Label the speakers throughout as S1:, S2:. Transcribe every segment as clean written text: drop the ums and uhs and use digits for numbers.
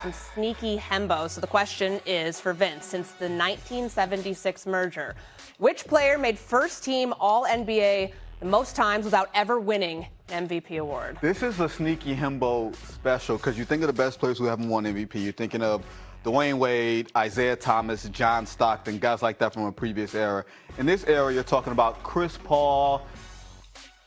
S1: Some sneaky hembo. So the question is for Vince, since the 1976 merger, which player made first team All-NBA the most times without ever winning an MVP award?
S2: This is a sneaky himbo special because you think of the best players who haven't won MVP. You're thinking of Dwayne Wade, Isaiah Thomas, John Stockton, guys like that from a previous era. In this era, you're talking about Chris Paul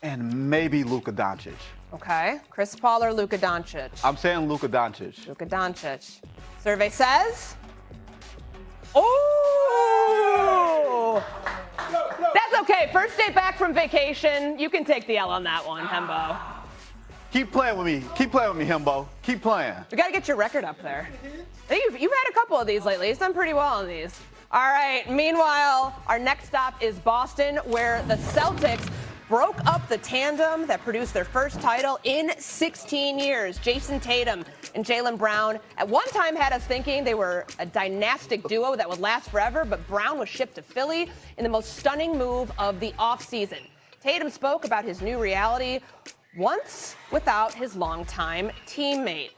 S2: and maybe Luka Doncic.
S1: Okay, Chris Paul or Luka Doncic?
S2: I'm saying Luka Doncic.
S1: Luka Doncic. Survey says? Oh! That's okay. First day back from vacation. You can take the L on that one, Hembo.
S2: Keep playing with me. Keep playing with me, Hembo. Keep playing.
S1: We got to get your record up there. I think you've had a couple of these lately. He's done pretty well on these. All right. Meanwhile, our next stop is Boston, where the Celtics broke up the tandem that produced their first title in 16 years. Jayson Tatum and Jaylen Brown at one time had us thinking they were a dynastic duo that would last forever, but Brown was shipped to Philly in the most stunning move of the offseason. Tatum spoke about his new reality once without his longtime teammate.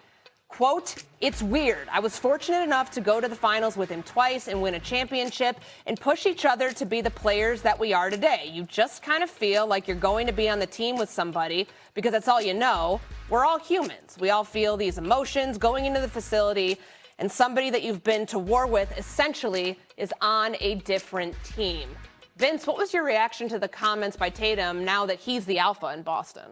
S1: Quote, "It's weird. I was fortunate enough to go to the finals with him twice and win a championship and push each other to be the players that we are today. You just kind of feel like you're going to be on the team with somebody because that's all you know. We're all humans. We all feel these emotions going into the facility, and somebody that you've been to war with essentially is on a different team." Vince, what was your reaction to the comments by Tatum now that he's the alpha in Boston?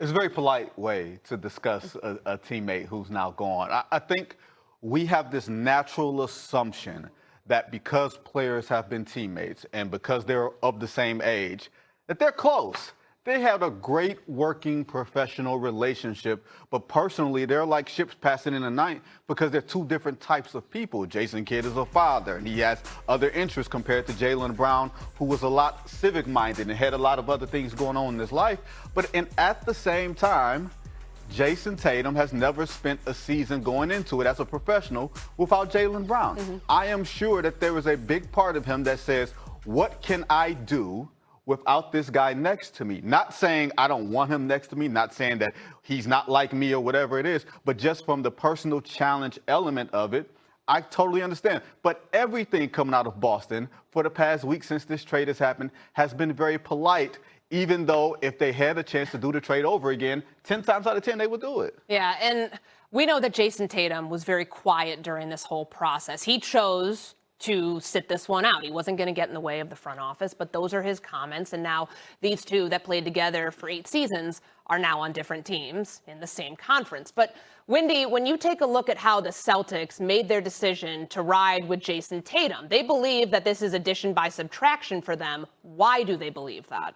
S2: It's a very polite way to discuss a teammate who's now gone. I think we have this natural assumption that because players have been teammates and because they're of the same age, that they're close. They have a great working professional relationship, but personally, they're like ships passing in the night because they're two different types of people. Jason Kidd is a father, and he has other interests compared to Jaylen Brown, who was a lot civic-minded and had a lot of other things going on in his life. And at the same time, Jayson Tatum has never spent a season going into it as a professional without Jaylen Brown. Mm-hmm. I am sure that there is a big part of him that says, what can I do without this guy next to me? Not saying I don't want him next to me, not saying that he's not like me or whatever it is, but just from the personal challenge element of it, I totally understand. But everything coming out of Boston for the past week since this trade has happened has been very polite, even though if they had a chance to do the trade over again, 10 times out of 10, they would do it.
S1: Yeah, and we know that Jayson Tatum was very quiet during this whole process. He chose to sit this one out. He wasn't going to get in the way of the front office, but those are his comments. And now these two that played together for 8 seasons are now on different teams in the same conference. But Wendy, when you take a look at how the Celtics made their decision to ride with Jayson Tatum, they believe that this is addition by subtraction for them. Why do they believe that?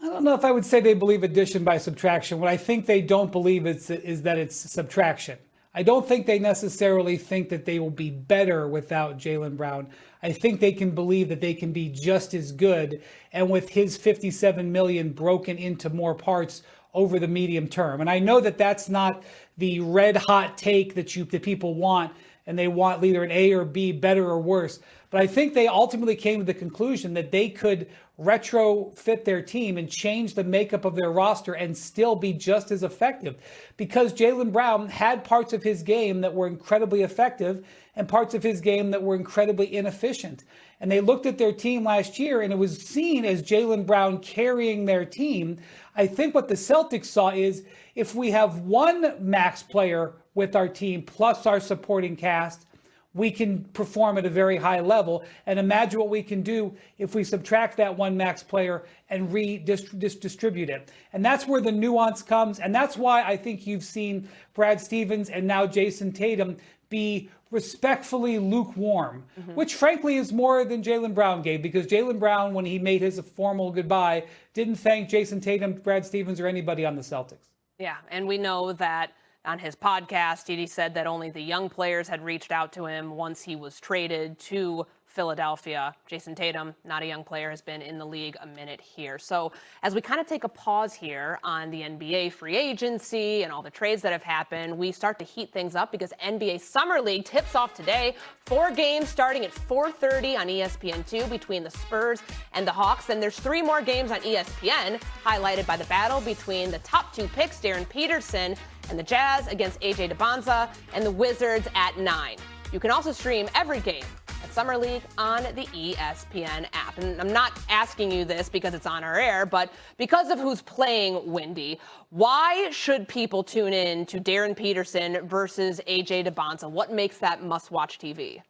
S3: I don't know if I would say they believe addition by subtraction. What I think they don't believe is that it's subtraction. I don't think they necessarily think that they will be better without Jaylen Brown. I think they can believe that they can be just as good, and with his $57 million broken into more parts over the medium term. And I know that that's not the red hot take that people want, and they want either an A or B, better or worse. But I think they ultimately came to the conclusion that they could retrofit their team and change the makeup of their roster and still be just as effective, because Jaylen Brown had parts of his game that were incredibly effective and parts of his game that were incredibly inefficient. And they looked at their team last year, and it was seen as Jaylen Brown carrying their team. I think what the Celtics saw is, if we have one max player with our team plus our supporting cast, we can perform at a very high level. And imagine what we can do if we subtract that one max player and redistribute it. And that's where the nuance comes. And that's why I think you've seen Brad Stevens and now Jayson Tatum be respectfully lukewarm, which frankly is more than Jaylen Brown gave, because Jaylen Brown, when he made his formal goodbye, didn't thank Jayson Tatum, Brad Stevens, or anybody on the Celtics.
S1: Yeah, and we know that on his podcast, he said that only the young players had reached out to him once he was traded to Philadelphia. Jayson Tatum, not a young player, has been in the league a minute here. So as we kind of take a pause here on the NBA free agency and all the trades that have happened, we start to heat things up because NBA Summer League tips off today. 4 games starting at 4:30 on ESPN2 between the Spurs and the Hawks. And there's 3 more games on ESPN, highlighted by the battle between the top 2 picks, Darren Peterson and the Jazz against AJ DeBonza and the Wizards at 9. You can also stream every game at Summer League on the ESPN app. And I'm not asking you this because it's on our air, but because of who's playing, Wendy, why should people tune in to Darren Peterson versus AJ DeBonza? What makes that must-watch TV?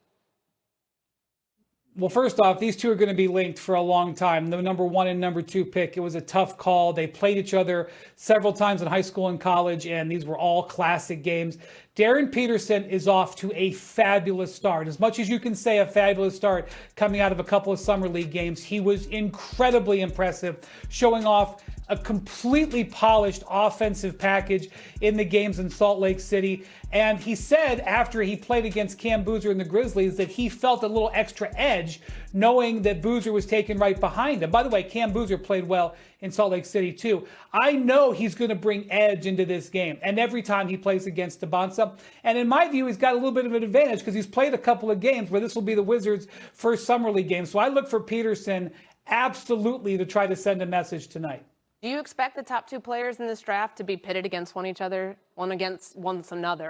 S3: Well, first off, these two are going to be linked for a long time. The number 1 and number 2 pick, it was a tough call. They played each other several times in high school and college, and these were all classic games. Darren Peterson is off to a fabulous start. As much as you can say a fabulous start coming out of a couple of Summer League games, he was incredibly impressive, showing off a completely polished offensive package in the games in Salt Lake City. And he said after he played against Cam Boozer and the Grizzlies that he felt a little extra edge knowing that Boozer was taken right behind him. By the way, Cam Boozer played well in Salt Lake City too. I know he's going to bring edge into this game. And every time he plays against DeBonza, and in my view, he's got a little bit of an advantage because he's played a couple of games where this will be the Wizards' first Summer League game. So I look for Peterson absolutely to try to send a message tonight.
S1: Do you expect the top 2 players in this draft to be pitted against one another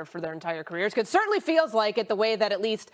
S1: for their entire careers? Because it certainly feels like it the way that at least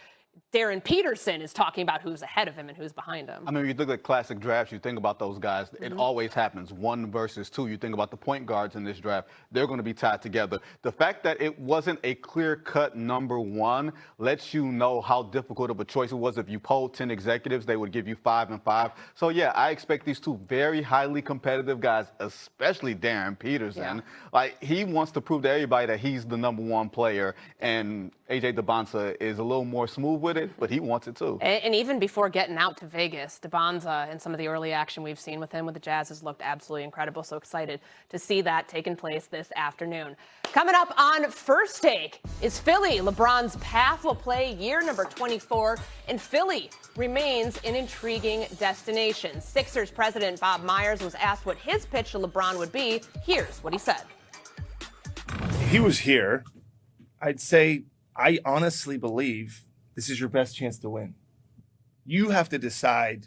S1: Darren Peterson is talking about who's ahead of him and who's behind him.
S2: I mean, when you look at classic drafts, you think about those guys. It always happens, 1 versus 2. You think about the point guards in this draft. They're going to be tied together. The fact that it wasn't a clear-cut number 1 lets you know how difficult of a choice it was. If you polled 10 executives, they would give you 5 and 5. So, yeah, I expect these 2 very highly competitive guys, especially Darren Peterson.
S1: Yeah.
S2: Like, he wants to prove to everybody that he's the number 1 player, and AJ DeBonza is a little more smooth with it, but he wants it too.
S1: And even before getting out to Vegas, DeBonza and some of the early action we've seen with him with the Jazz has looked absolutely incredible. So excited to see that taking place this afternoon. Coming up on First Take is Philly. LeBron's path will play year number 24, and Philly remains an intriguing destination. Sixers president Bob Myers was asked what his pitch to LeBron would be. Here's what he said.
S4: If he was here, I'd say I honestly believe this is your best chance to win. You have to decide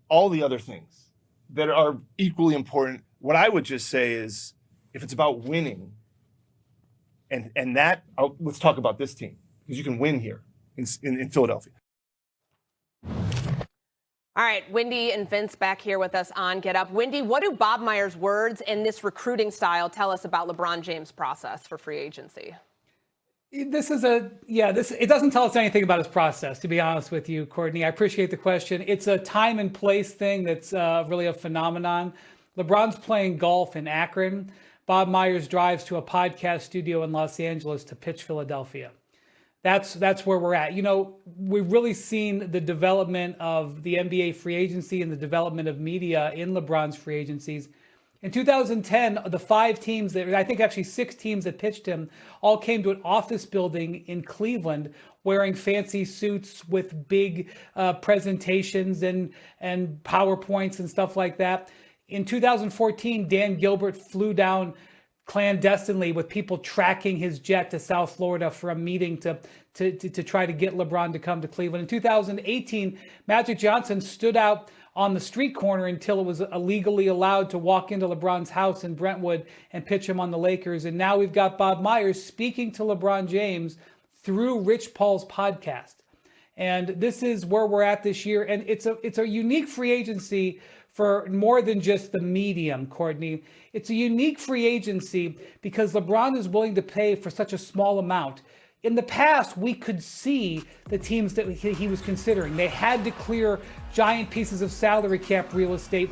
S4: all the other things that are equally important. What I would just say is, if it's about winning, and that, let's talk about this team, because you can win here in Philadelphia.
S1: All right, Wendy and Vince back here with us on Get Up. Wendy, what do Bob Myers' words and this recruiting style tell us about LeBron James' process for free agency?
S3: It doesn't tell us anything about his process, to be honest with you, Courtney. I appreciate the question. It's a time and place thing that's really a phenomenon. LeBron's playing golf in Akron. Bob Myers drives to a podcast studio in Los Angeles to pitch Philadelphia. That's where we're at. You know, we've really seen the development of the NBA free agency and the development of media in LeBron's free agencies. In 2010, the 5 teams that, I think actually 6 teams that pitched him, all came to an office building in Cleveland wearing fancy suits with big presentations and PowerPoints and stuff like that. In 2014, Dan Gilbert flew down clandestinely with people tracking his jet to South Florida for a meeting to try to get LeBron to come to Cleveland. In 2018, Magic Johnson stood out on the street corner until it was illegally allowed to walk into LeBron's house in Brentwood and pitch him on the Lakers. And now we've got Bob Myers speaking to LeBron James through Rich Paul's podcast. And this is where we're at this year. And it's a unique free agency for more than just the medium, Courtney. It's a unique free agency because LeBron is willing to pay for such a small amount. In the past, we could see the teams that he was considering. They had to clear giant pieces of salary cap real estate,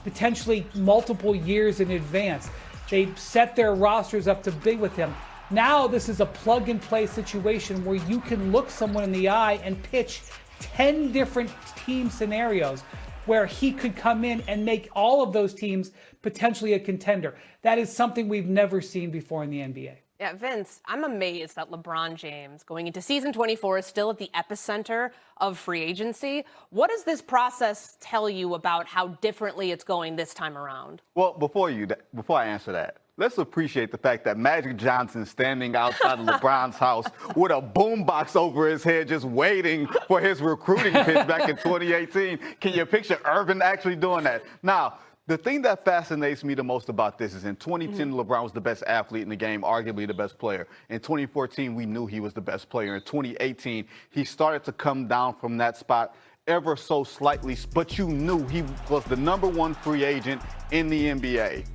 S3: potentially multiple years in advance. They set their rosters up to bid with him. Now this is a plug-and-play situation where you can look someone in the eye and pitch 10 different team scenarios where he could come in and make all of those teams potentially a contender. That is something we've never seen before in the NBA.
S1: Yeah, Vince, I'm amazed that LeBron James, going into season 24, is still at the epicenter of free agency. What does this process tell you about how differently it's going this time around?
S2: Well, before I answer that, let's appreciate the fact that Magic Johnson's standing outside of LeBron's house with a boombox over his head, just waiting for his recruiting pitch back in 2018. Can you picture Irvin actually doing that? Now, the thing that fascinates me the most about this is in 2010, LeBron was the best athlete in the game, arguably the best player. In 2014, we knew he was the best player. In 2018, he started to come down from that spot ever so slightly, but you knew he was the #1 free agent in the NBA.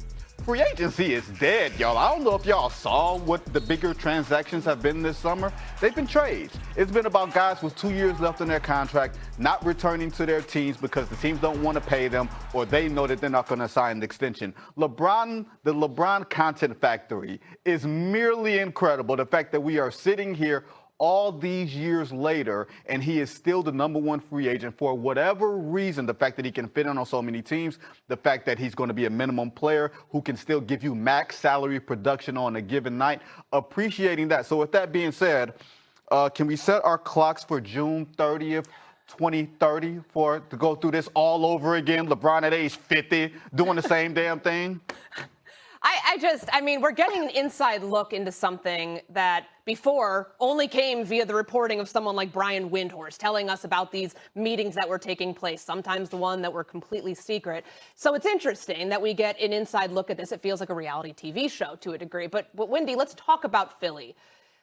S2: Free agency is dead, y'all. I don't know if y'all saw what the bigger transactions have been this summer. They've been trades. It's been about guys with 2 years left in their contract not returning to their teams because the teams don't want to pay them or they know that they're not going to sign an extension. The LeBron content factory is merely incredible. The fact that we are sitting here all these years later, and he is still the #1 free agent for whatever reason. The fact that he can fit in on so many teams, the fact that he's going to be a minimum player who can still give you max salary production on a given night, appreciating that. So with that being said, can we set our clocks for June 30th, 2030 to go through this all over again? LeBron at age 50 doing the same damn thing?
S1: I mean, we're getting an inside look into something that before only came via the reporting of someone like Brian Windhorst telling us about these meetings that were taking place, sometimes the one that were completely secret. So it's interesting that we get an inside look at this. It feels like a reality TV show to a degree. But Wendy, let's talk about Philly.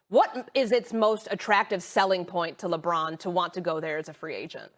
S1: What is its most attractive selling point to LeBron to want to go there as a free agent?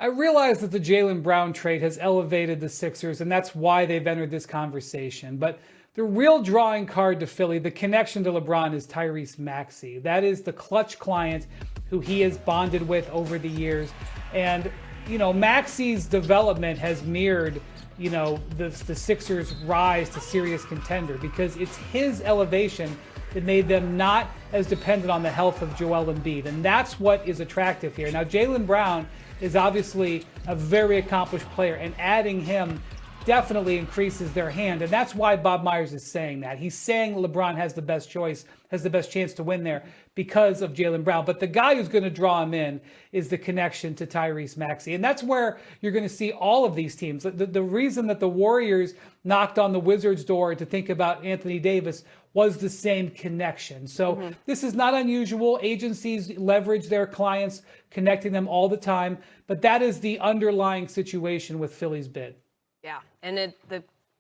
S3: I realize that the Jaylen Brown trade has elevated the Sixers, and that's why they've entered this conversation. But the real drawing card to Philly, the connection to LeBron, is Tyrese Maxey. That is the clutch client who he has bonded with over the years. And, Maxey's development has mirrored, the Sixers' rise to serious contender because it's his elevation that made them not as dependent on the health of Joel Embiid. And that's what is attractive here. Now, Jaylen Brown is obviously a very accomplished player, and adding him definitely increases their hand. And that's why Bob Myers is saying that. He's saying LeBron has the best choice, has the best chance to win there because of Jaylen Brown. But the guy who's going to draw him in is the connection to Tyrese Maxey. And that's where you're going to see all of these teams. The reason that the Warriors knocked on the Wizards' door to think about Anthony Davis was the same connection. So this is not unusual. Agencies leverage their clients, connecting them all the time. But that is the underlying situation with Philly's bid.
S1: Yeah, and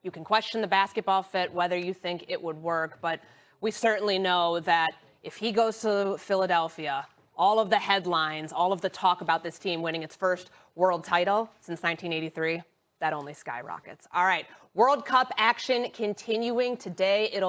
S1: you can question the basketball fit, whether you think it would work, but we certainly know that if he goes to Philadelphia, all of the headlines, all of the talk about this team winning its first world title since 1983, that only skyrockets. All right, World Cup action continuing today. It'll